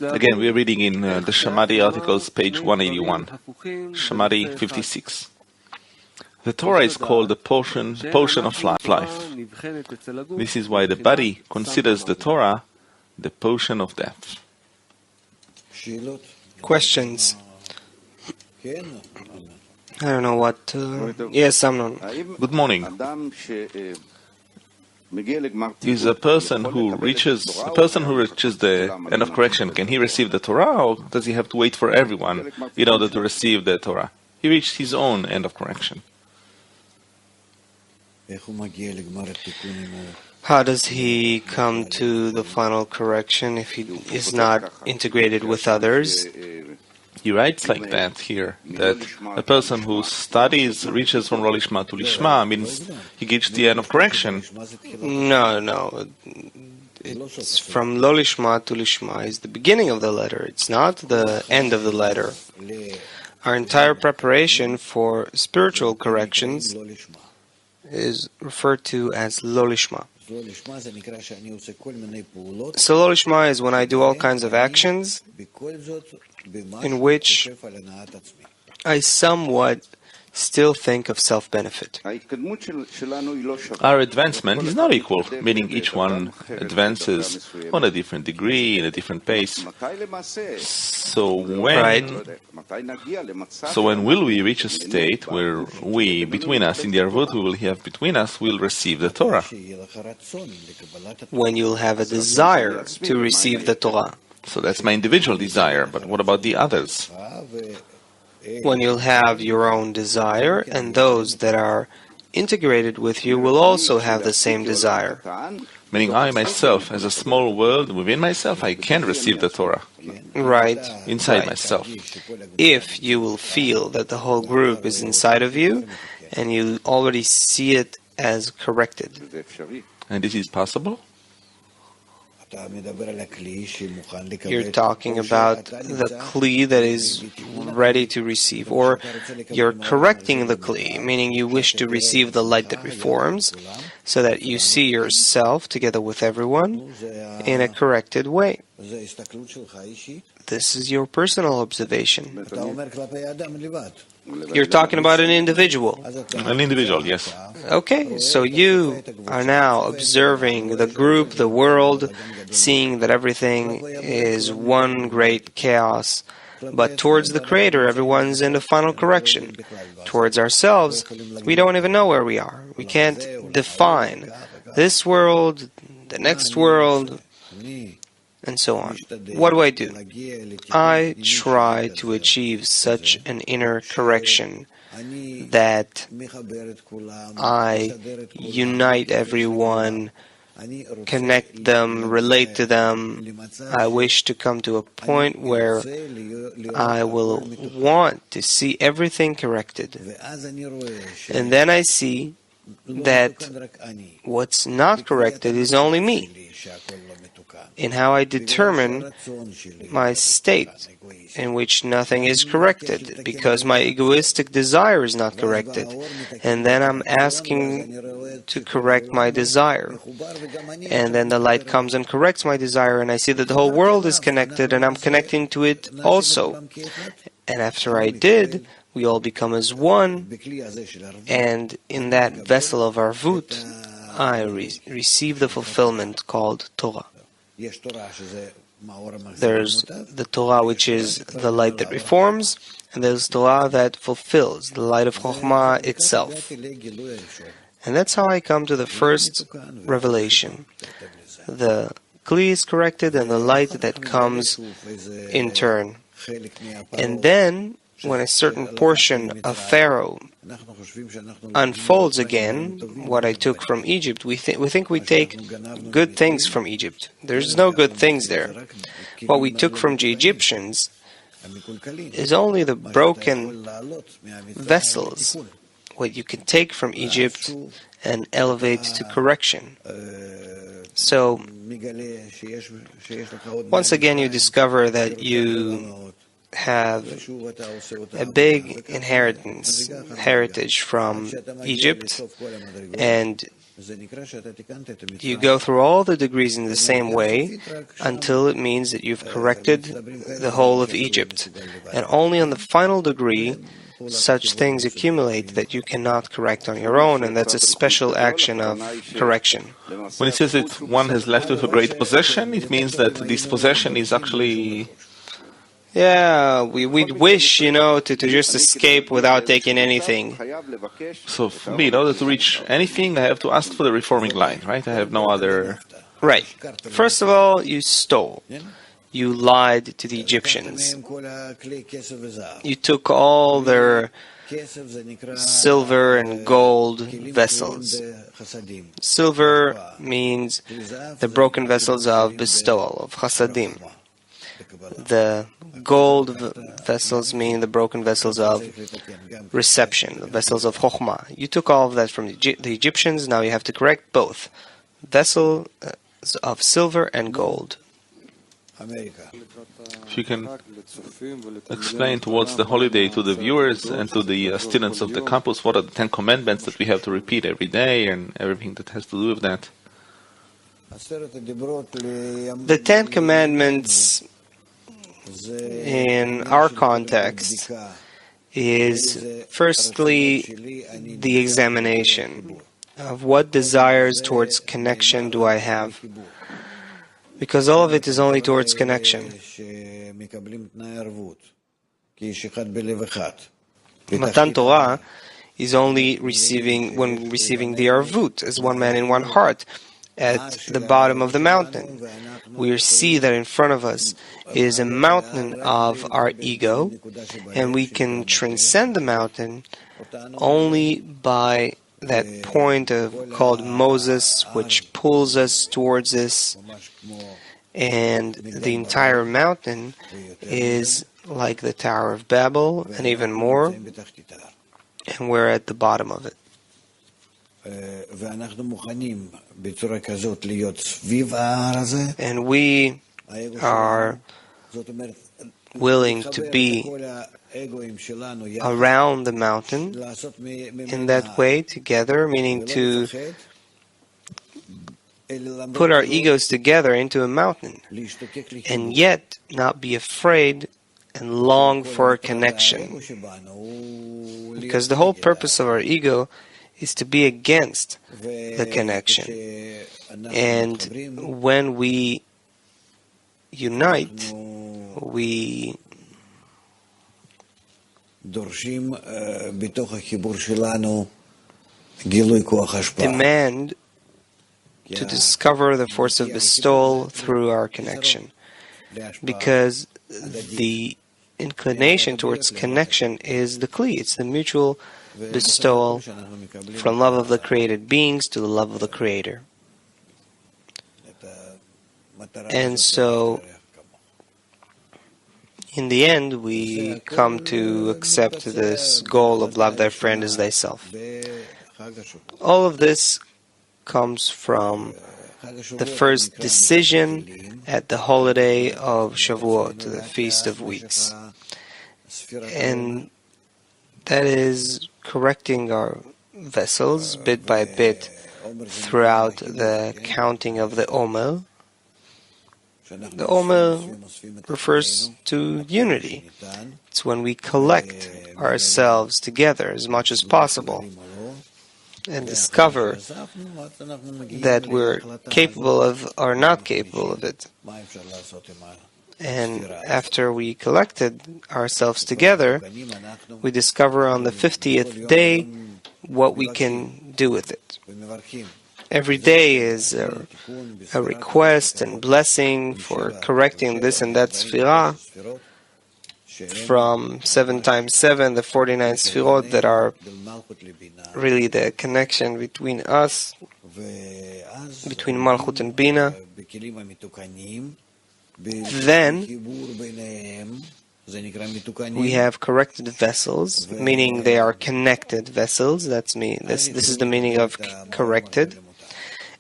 Again, we're reading in the Shamadi articles, page 181, Shamadi 56. The Torah is called the portion of life. This is why the body considers the Torah the potion of death. Questions? I don't know what... Yes, Amnon. Good morning. Is a person who reaches the end of correction, can he receive the Torah, or does he have to wait for everyone in order to receive the Torah? He reached his own end of correction. How does he come to the final correction if he is not integrated with others? He writes like that here, that a person who studies reaches from Lo Lishma to Lishma means he reached the end of correction. No. It's from Lo Lishma to Lishma is the beginning of the letter. It's not the end of the letter. Our entire preparation for spiritual corrections is referred to as Lo Lishma. So Lo Lishma is when I do all kinds of actions in which I somewhat still think of self-benefit. Our advancement is not equal, meaning each one advances on a different degree, in a different pace. So when will we reach a state where we, between us, in the Arvut we will have between us, will receive the Torah? When you'll have a desire to receive the Torah. So that's my individual desire, but what about the others? When you'll have your own desire, and those that are integrated with you will also have the same desire. Meaning I myself, as a small world within myself, I can receive the Torah. Right. Inside myself. If you will feel that the whole group is inside of you, and you already see it as corrected. And this is possible? You're talking about the Kli that is ready to receive, or you're correcting the Kli, meaning you wish to receive the light that reforms, so that you see yourself together with everyone in a corrected way. This is your personal observation. You're talking about an individual. An individual, yes. Okay, so you are now observing the group, the world, seeing that everything is one great chaos. But towards the Creator, everyone's in the final correction. Towards ourselves, we don't even know where we are. We can't define this world, the next world, and so on. What do? I try to achieve such an inner correction that I unite everyone, connect them, relate to them. I wish to come to a point where I will want to see everything corrected. And then I see that what's not corrected is only me, in how I determine my state in which nothing is corrected, because my egoistic desire is not corrected. And then I'm asking to correct my desire. And then the light comes and corrects my desire, and I see that the whole world is connected, and I'm connecting to it also. And after I did, we all become as one, and in that vessel of Arvut, I receive the fulfillment called Torah. There's the Torah which is the light that reforms, and there's Torah that fulfills, the light of Chokhmah itself. And that's how I come to the first revelation. The Kli is corrected, and the light that comes in turn. And then, when a certain portion of Pharaoh unfolds again, what I took from Egypt, we think we take good things from Egypt. There's no good things there. What we took from the Egyptians is only the broken vessels, what you can take from Egypt and elevate to correction. So, once again you discover that you have a big heritage from Egypt, and You go through all the degrees in the same way until it means that you've corrected the whole of Egypt. And only on the final degree such things accumulate that you cannot correct on your own, and that's a special action of correction. When it says that one has left with a great possession, it means that this possession is actually... Yeah, we'd wish, to just escape without taking anything. So for me, in order to reach anything, I have to ask for the reforming line, right? I have no other... Right. First of all, you stole. You lied to the Egyptians. You took all their silver and gold vessels. Silver means the broken vessels of bestowal, of chasadim. The gold vessels mean the broken vessels of reception, the vessels of chokhmah. You took all of that from the Egyptians, now you have to correct both. Vessels of silver and gold. If you can explain towards the holiday to the viewers and to the students of the campus, what are the 10 commandments that we have to repeat every day and everything that has to do with that? The 10 commandments in our context is firstly the examination of what desires towards connection do I have, because all of it is only towards connection. Matan Torah is only receiving the arvut as one man in one heart at the bottom of the mountain. We see that in front of us is a mountain of our ego, and we can transcend the mountain only by that point called Moses, which pulls us towards this, and the entire mountain is like the Tower of Babel, and even more, and we're at the bottom of it. And we are willing to be around the mountain in that way together, meaning to put our egos together into a mountain and yet not be afraid and long for a connection, because the whole purpose of our ego is to be against the connection. And when we unite, we demand to discover the force of bestowal through our connection, because the inclination towards connection is the kli, it's the mutual bestowal from love of the created beings to the love of the Creator. And so, in the end, we come to accept this goal of love thy friend as thyself. All of this comes from the first decision at the holiday of Shavuot, the Feast of Weeks. And that is correcting our vessels bit by bit throughout the counting of the Omer. The Omer refers to unity. It's when we collect ourselves together as much as possible and discover that we're capable of or not capable of it. And after we collected ourselves together, we discover on the 50th day what we can do with it. Every day is a request and blessing for correcting this and that sphira from 7 times 7, the 49 sphirot that are really the connection between us, between Malchut and Bina. Then we have corrected vessels, meaning they are connected vessels. This is the meaning of corrected.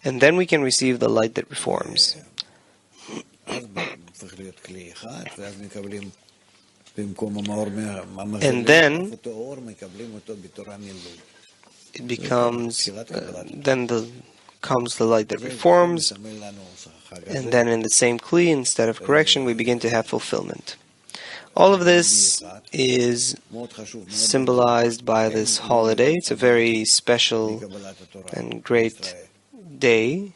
And then we can receive the light that reforms. And then it becomes, then the comes the light that reforms, and then in the same kli, instead of correction, we begin to have fulfillment. All of this is symbolized by this holiday. It's a very special and great day.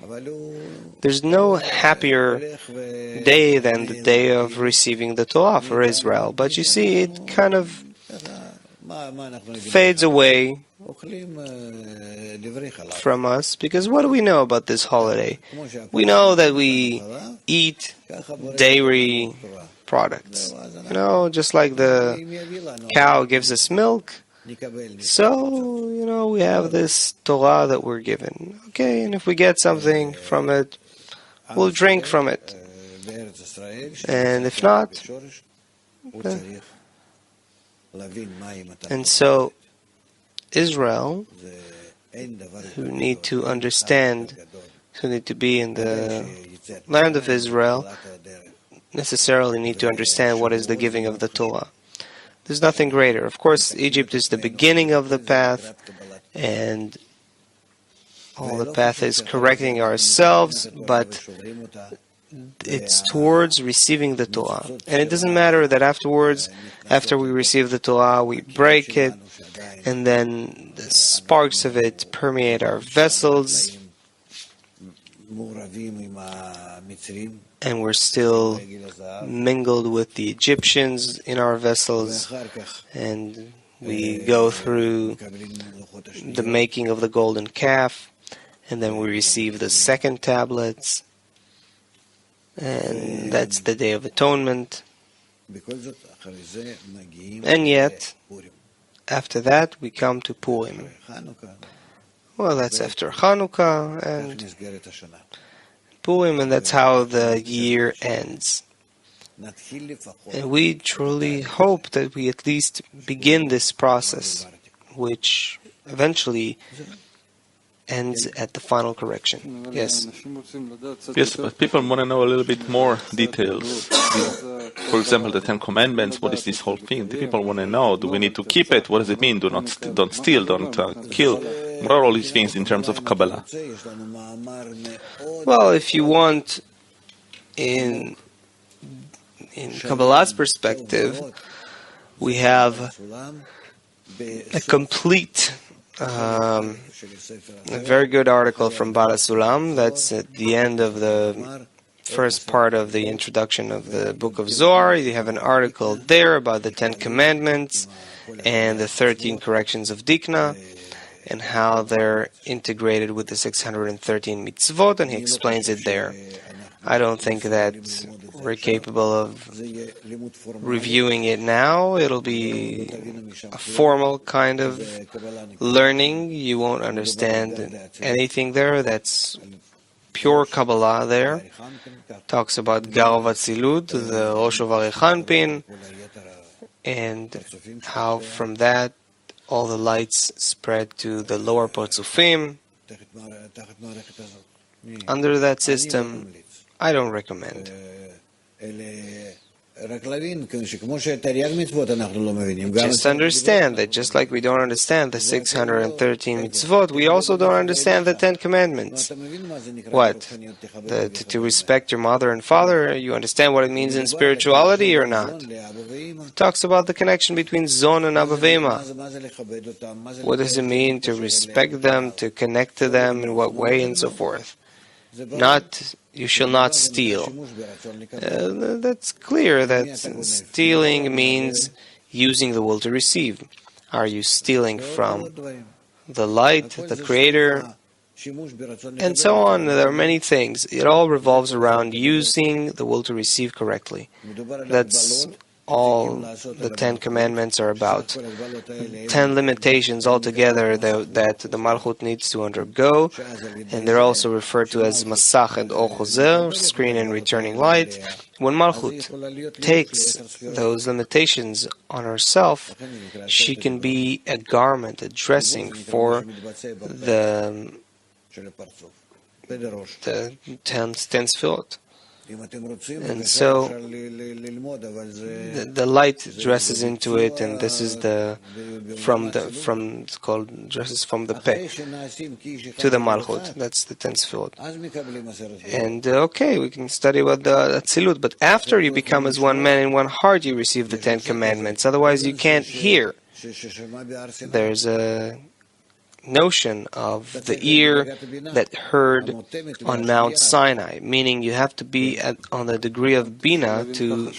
There's no happier day than the day of receiving the Torah for Israel. But you see, it kind of fades away from us, because what do we know about this holiday? We know that we eat dairy products. Just like the cow gives us milk, so, we have this Torah that we're given. Okay, and if we get something from it, we'll drink from it. And if not, and so Israel, who need to understand, who need to be in the land of Israel, necessarily need to understand what is the giving of the Torah. There's nothing greater. Of course, Egypt is the beginning of the path, and all the path is correcting ourselves, but it's towards receiving the Torah. And it doesn't matter that afterwards, after we receive the Torah, we break it, and then the sparks of it permeate our vessels, and we're still mingled with the Egyptians in our vessels, and we go through the making of the golden calf, and then we receive the second tablets, and that's the Day of Atonement. And yet, after that, we come to Purim. Well, that's after Hanukkah and Purim, and that's how the year ends. And we truly hope that we at least begin this process, which eventually ends at the final correction. Yes? Yes, but people want to know a little bit more details. For example, the Ten Commandments, what is this whole thing? The people want to know, do we need to keep it? What does it mean? Don't steal, don't kill. What are all these things in terms of Kabbalah? Well, if you want, in Kabbalah's perspective, we have a complete, a very good article from Bala Sulam. That's at the end of the first part of the introduction of the book of Zohar. You have an article there about the 10 Commandments and the 13 corrections of Dikna, and how they're integrated with the 613 mitzvot, and he explains it there. I don't think that we're capable of reviewing it now. It'll be a formal kind of learning. You won't understand anything there. That's pure Kabbalah there. Talks about Gar Vatzilut, the Rosh Varechanpin, and how from that all the lights spread to the lower Partzufim. Under that system, I don't recommend. Just understand that just like we don't understand the 613 mitzvot, we also don't understand the 10 commandments. What? To respect your mother and father, you understand what it means in spirituality or not? It talks about the connection between Zon and Abba Vema. What does it mean to respect them, to connect to them, in what way, and so forth? Not, you shall not steal. That's clear that stealing means using the will to receive. Are you stealing from the light, the Creator, and so on? There are many things. It all revolves around using the will to receive correctly. That's all the 10 commandments are about. 10 limitations altogether that the Malchut needs to undergo, and they're also referred to as Masach and Or Chozer, screen and returning light. When Malchut takes those limitations on herself, she can be a garment, a dressing for the 10 Sfirot. And so the light dresses into it, and this is it's called dresses from the Peh to the Malchut. That's the 10 Sefirot. And okay, we can study about the Atzilut, but after you become as one man in one heart, you receive the 10 Commandments. Otherwise, you can't hear. There's a notion of the ear that heard on Mount Sinai, meaning you have to be on the degree of Bina to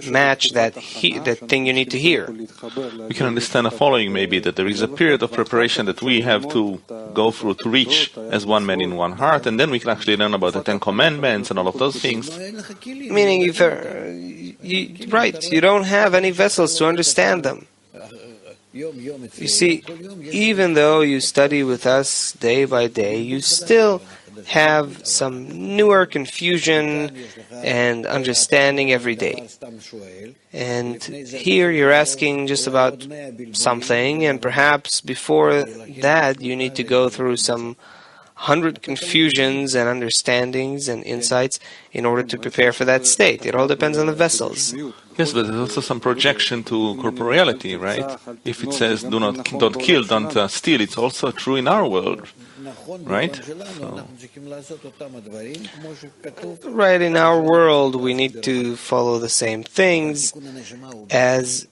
match that thing you need to hear. We can understand the following, maybe, that there is a period of preparation that we have to go through to reach as one man in one heart, and then we can actually learn about the 10 Commandments and all of those things. Meaning, you don't have any vessels to understand them. You see, even though you study with us day by day, you still have some newer confusion and understanding every day. And here you're asking just about something, and perhaps before that you need to go through some 100 confusions and understandings and insights in order to prepare for that state. It all depends on the vessels. Yes, but there's also some projection to corporeality, right? If it says don't kill, don't steal, it's also true in our world, right? Right, in our world we need to follow the same things as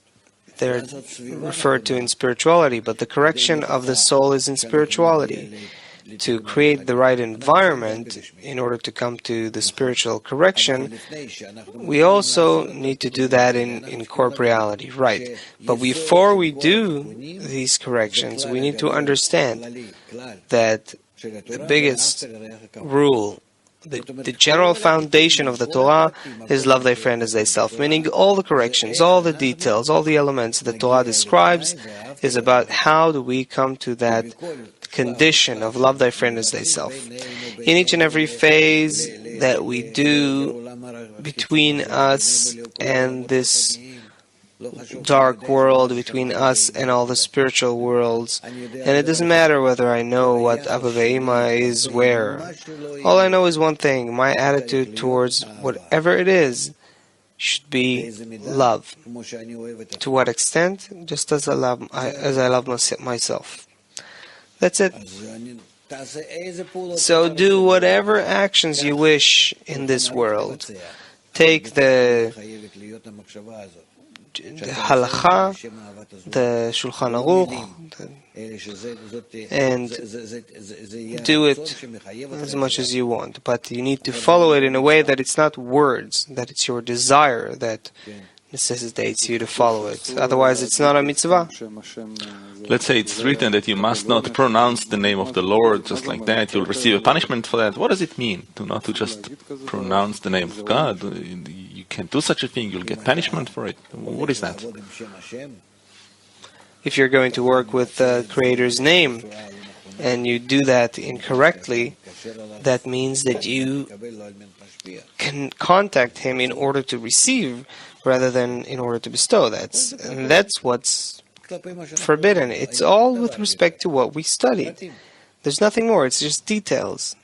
they're referred to in spirituality, but the correction of the soul is in spirituality. To create the right environment in order to come to the spiritual correction, we also need to do that in corporeality, right? But before we do these corrections, we need to understand that the biggest rule, the general foundation of the Torah is love thy friend as thyself, meaning all the corrections, all the details, all the elements the Torah describes is about how do we come to that condition of love thy friend as thyself. In each and every phase that we do between us and this dark world, between us and all the spiritual worlds, and it doesn't matter whether I know what Abba Ve'ima is where. All I know is one thing: my attitude towards whatever it is should be love. To what extent? Just as I love myself. That's it. So do whatever actions you wish in this world. Take the halakha, the Shulchan Aruch, and do it as much as you want. But you need to follow it in a way that it's not words, that it's your desire that necessitates you to follow it. Otherwise, it's not a mitzvah. Let's say it's written that you must not pronounce the name of the Lord just like that. You'll receive a punishment for that. What does it mean to not to just pronounce the name of God? You can't do such a thing. You'll get punishment for it. What is that? If you're going to work with the Creator's name and you do that incorrectly, that means that you can contact Him in order to receive rather than in order to bestow. That's what's forbidden. It's all with respect to what we studied. There's nothing more. It's just details.